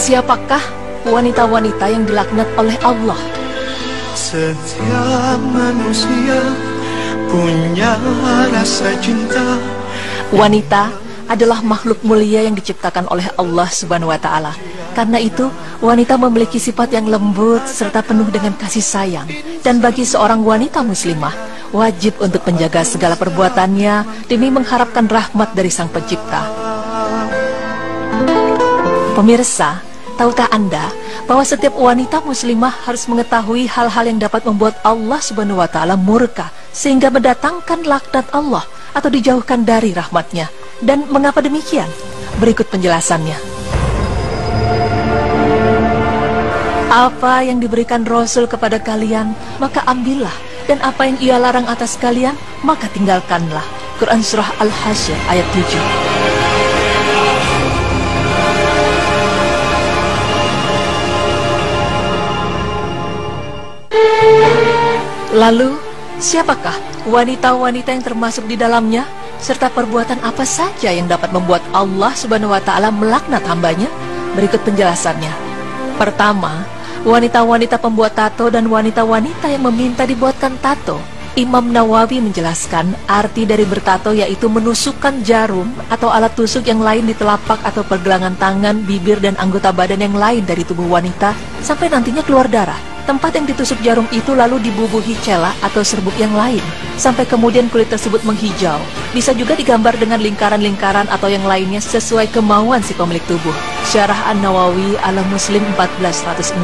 Siapakah wanita-wanita yang dilaknat oleh Allah? Setiap manusia punya rasa cinta. Wanita adalah makhluk mulia yang diciptakan oleh Allah Subhanahu wa Ta'ala. Karena itu, wanita memiliki sifat yang lembut serta penuh dengan kasih sayang. Dan bagi seorang wanita muslimah, wajib untuk menjaga segala perbuatannya demi mengharapkan rahmat dari Sang Pencipta. Pemirsa, tahukah Anda bahwa setiap wanita muslimah harus mengetahui hal-hal yang dapat membuat Allah Subhanahu wa Ta'ala murka, sehingga mendatangkan laknat Allah atau dijauhkan dari rahmatnya? Dan mengapa demikian? Berikut penjelasannya. Apa yang diberikan Rasul kepada kalian, maka ambillah, dan apa yang ia larang atas kalian, maka tinggalkanlah. Quran Surah Al-Hasyr ayat 7. Lalu, siapakah wanita-wanita yang termasuk di dalamnya? Serta perbuatan apa saja yang dapat membuat Allah Subhanahu wa Ta'ala melaknat hambanya? Berikut penjelasannya. Pertama, wanita-wanita pembuat tato dan wanita-wanita yang meminta dibuatkan tato. Imam Nawawi menjelaskan arti dari bertato yaitu menusukkan jarum atau alat tusuk yang lain di telapak atau pergelangan tangan, bibir, dan anggota badan yang lain dari tubuh wanita sampai nantinya keluar darah. Tempat yang ditusuk jarum itu lalu dibubuhi cela atau serbuk yang lain sampai kemudian kulit tersebut menghijau. Bisa juga digambar dengan lingkaran-lingkaran atau yang lainnya sesuai kemauan si pemilik tubuh. Syarah An-Nawawi ala Muslim 1406.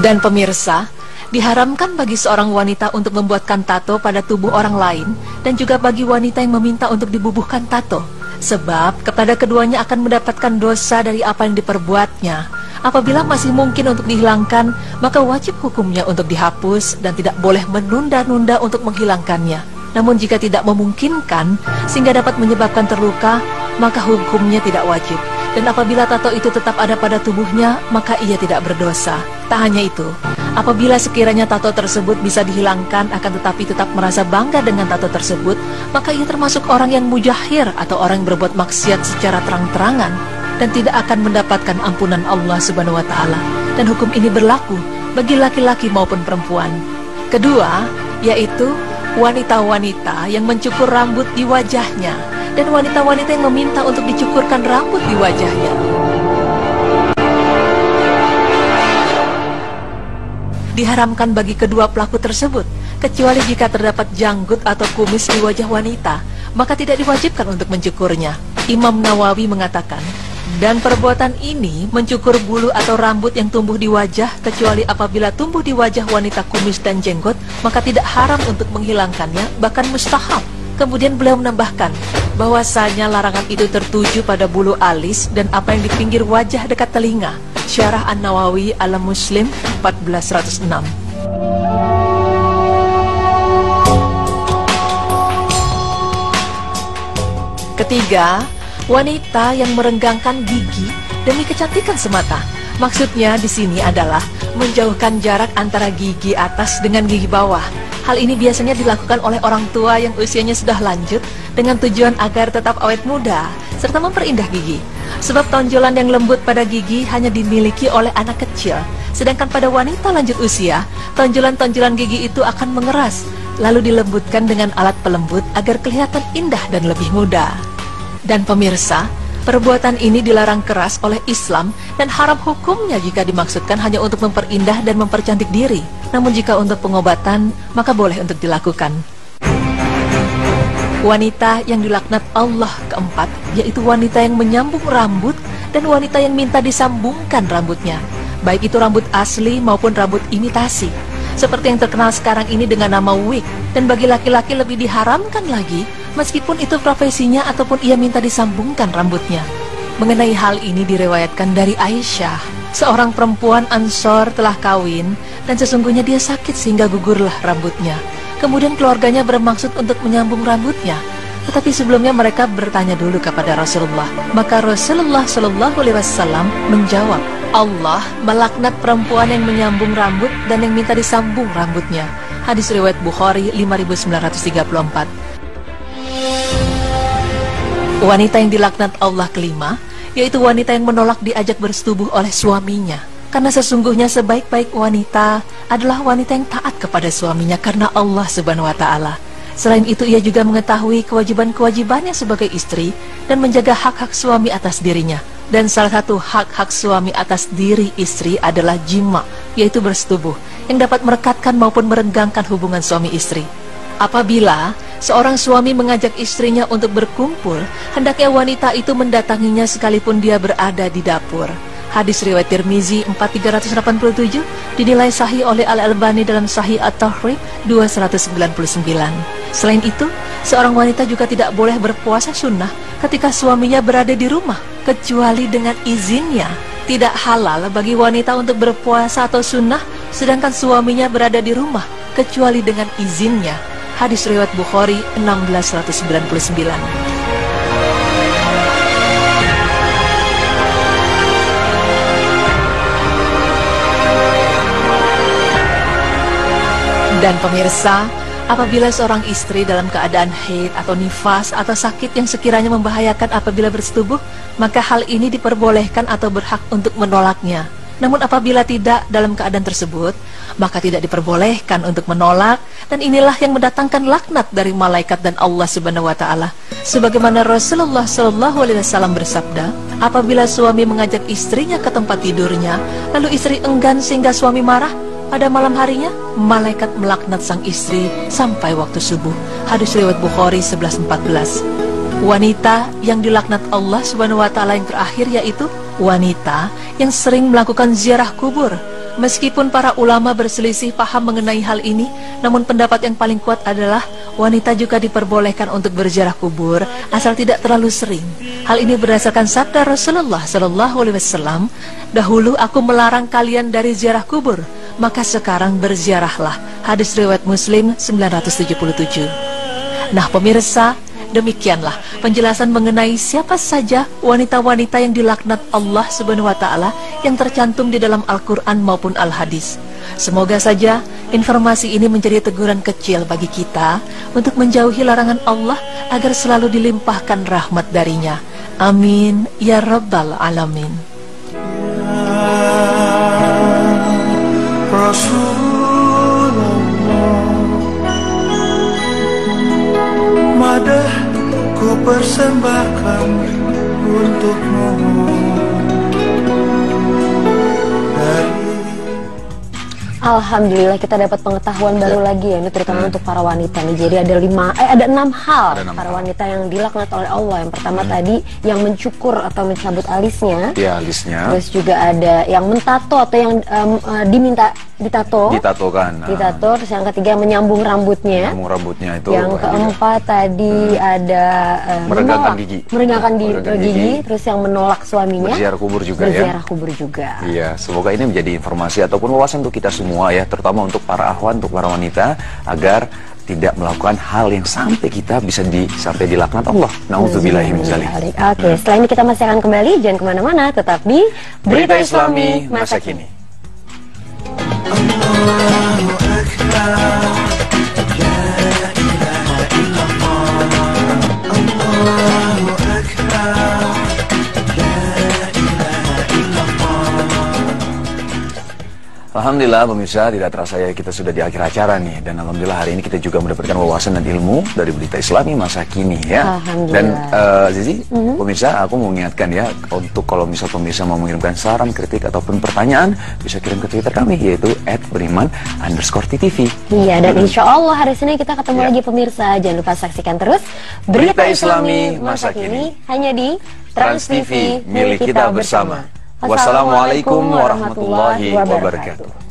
Dan pemirsa, diharamkan bagi seorang wanita untuk membuatkan tato pada tubuh orang lain, dan juga bagi wanita yang meminta untuk dibubuhkan tato, sebab kepada keduanya akan mendapatkan dosa dari apa yang diperbuatnya. Apabila masih mungkin untuk dihilangkan, maka wajib hukumnya untuk dihapus dan tidak boleh menunda-nunda untuk menghilangkannya. Namun jika tidak memungkinkan sehingga dapat menyebabkan terluka, maka hukumnya tidak wajib. Dan apabila tato itu tetap ada pada tubuhnya, maka ia tidak berdosa. Tak hanya itu, apabila sekiranya tato tersebut bisa dihilangkan akan tetapi tetap merasa bangga dengan tato tersebut, maka ia termasuk orang yang mujahir atau orang yang berbuat maksiat secara terang-terangan dan tidak akan mendapatkan ampunan Allah Subhanahu wa Ta'ala. Dan hukum ini berlaku bagi laki-laki maupun perempuan. Kedua, yaitu wanita-wanita yang mencukur rambut di wajahnya dan wanita-wanita yang meminta untuk dicukurkan rambut di wajahnya. Diharamkan bagi kedua pelaku tersebut, kecuali jika terdapat janggut atau kumis di wajah wanita, maka tidak diwajibkan untuk mencukurnya. Imam Nawawi mengatakan, dan perbuatan ini mencukur bulu atau rambut yang tumbuh di wajah, kecuali apabila tumbuh di wajah wanita kumis dan jenggot, maka tidak haram untuk menghilangkannya, bahkan mustahab. Kemudian beliau menambahkan bahwasanya larangan itu tertuju pada bulu alis dan apa yang di pinggir wajah dekat telinga. Syarah An-Nawawi ala Muslim 1406. Ketiga, wanita yang merenggangkan gigi demi kecantikan semata. Maksudnya di sini adalah menjauhkan jarak antara gigi atas dengan gigi bawah. Hal ini biasanya dilakukan oleh orang tua yang usianya sudah lanjut dengan tujuan agar tetap awet muda serta memperindah gigi. Sebab tonjolan yang lembut pada gigi hanya dimiliki oleh anak kecil, sedangkan pada wanita lanjut usia, tonjolan-tonjolan gigi itu akan mengeras, lalu dilembutkan dengan alat pelembut agar kelihatan indah dan lebih muda. Dan pemirsa, perbuatan ini dilarang keras oleh Islam dan haram hukumnya jika dimaksudkan hanya untuk memperindah dan mempercantik diri. Namun jika untuk pengobatan, maka boleh untuk dilakukan. Wanita yang dilaknat Allah keempat, yaitu wanita yang menyambung rambut dan wanita yang minta disambungkan rambutnya, baik itu rambut asli maupun rambut imitasi, seperti yang terkenal sekarang ini dengan nama wig. Dan bagi laki-laki lebih diharamkan lagi, meskipun itu profesinya ataupun ia minta disambungkan rambutnya. Mengenai hal ini diriwayatkan dari Aisyah, seorang perempuan Ansor telah kawin dan sesungguhnya dia sakit sehingga gugurlah rambutnya. Kemudian keluarganya bermaksud untuk menyambung rambutnya, tetapi sebelumnya mereka bertanya dulu kepada Rasulullah. Maka Rasulullah SAW menjawab, Allah melaknat perempuan yang menyambung rambut dan yang minta disambung rambutnya. Hadis riwayat Bukhari 5934. Wanita yang dilaknat Allah kelima, yaitu wanita yang menolak diajak bersetubuh oleh suaminya. Karena sesungguhnya sebaik-baik wanita adalah wanita yang taat kepada suaminya karena Allah Subhanahu wa Ta'ala. Selain itu, ia juga mengetahui kewajiban-kewajibannya sebagai istri dan menjaga hak-hak suami atas dirinya. Dan salah satu hak-hak suami atas diri istri adalah jima, yaitu bersetubuh, yang dapat merekatkan maupun merenggangkan hubungan suami istri. Apabila seorang suami mengajak istrinya untuk berkumpul, hendaknya wanita itu mendatanginya sekalipun dia berada di dapur. Hadis riwayat Tirmizi 4387 dinilai sahih oleh Al-Albani dalam Sahih At-Tahrir 299. Selain itu, seorang wanita juga tidak boleh berpuasa sunnah ketika suaminya berada di rumah, kecuali dengan izinnya. Tidak halal bagi wanita untuk berpuasa atau sunnah sedangkan suaminya berada di rumah, kecuali dengan izinnya. Hadis riwayat Bukhari 1699. Dan pemirsa, apabila seorang istri dalam keadaan haid atau nifas atau sakit yang sekiranya membahayakan apabila bersetubuh, maka hal ini diperbolehkan atau berhak untuk menolaknya. Namun apabila tidak dalam keadaan tersebut, maka tidak diperbolehkan untuk menolak, dan inilah yang mendatangkan laknat dari malaikat dan Allah Subhanahu wa Ta'ala. Sebagaimana Rasulullah SAW bersabda, apabila suami mengajak istrinya ke tempat tidurnya, lalu istri enggan sehingga suami marah, pada malam harinya, malaikat melaknat sang istri sampai waktu subuh. Hadis riwayat Bukhari 1114. Wanita yang dilaknat Allah Subhanahu wa Ta'ala yang terakhir yaitu wanita yang sering melakukan ziarah kubur. Meskipun para ulama berselisih paham mengenai hal ini, namun pendapat yang paling kuat adalah wanita juga diperbolehkan untuk berziarah kubur asal tidak terlalu sering. Hal ini berdasarkan sabda Rasulullah SAW, dahulu aku melarang kalian dari ziarah kubur, maka sekarang berziarahlah. Hadis riwayat Muslim 977. Nah pemirsa, demikianlah penjelasan mengenai siapa saja wanita-wanita yang dilaknat Allah Subhanahu wa Ta'ala yang tercantum di dalam Al-Quran maupun Al-Hadis. Semoga saja informasi ini menjadi teguran kecil bagi kita untuk menjauhi larangan Allah agar selalu dilimpahkan rahmat darinya. Amin ya Rabbal Alamin. Rasulullah, madah ku persembahkan untukmu. Alhamdulillah kita dapat pengetahuan baru lagi ya, ini terutama untuk para wanita nih. Jadi ada 6 hal para wanita yang dilaknat oleh Allah. Yang pertama tadi yang mencukur atau mencabut alisnya. Ya, alisnya. Terus juga ada yang mentato atau yang diminta ditato. Ditatokan. Ditato. Terus yang ketiga menyambung rambutnya. Menyambung rambutnya itu. Yang keempat tadi ada merenggangkan gigi. Merenggangkan gigi. Terus yang menolak suaminya. Berziarah kubur juga Berziarah kubur juga. Iya, semoga ini menjadi informasi ataupun wawasan untuk kita semua ya, terutama untuk para akhwan, untuk para wanita, agar tidak melakukan hal yang sampai kita bisa sampai dilaknat Allah. Nauzubillahi min dzalik. Oke, setelah ini kita masih akan kembali, jangan kemana-mana, tetap di Berita Islami Masa Kini. Allahu Akbar, la ilaha illallah. Allahu Akbar, la ilaha illallah. Alhamdulillah pemirsa, tidak terasa ya kita sudah di akhir acara nih, dan alhamdulillah hari ini kita juga mendapatkan wawasan dan ilmu dari Berita Islami Masa Kini ya. Dan Zizi, pemirsa, aku mau mengingatkan ya, untuk kalau misal pemirsa mau mengirimkan saran, kritik ataupun pertanyaan, bisa kirim ke Twitter kami yaitu @beriman_ttv. Iya, dan insya Allah hari Senin kita ketemu lagi pemirsa. Jangan lupa saksikan terus Berita Islami Masa Kini hanya di Trans TV, milik kita bersama. Wassalamualaikum warahmatullahi wabarakatuh.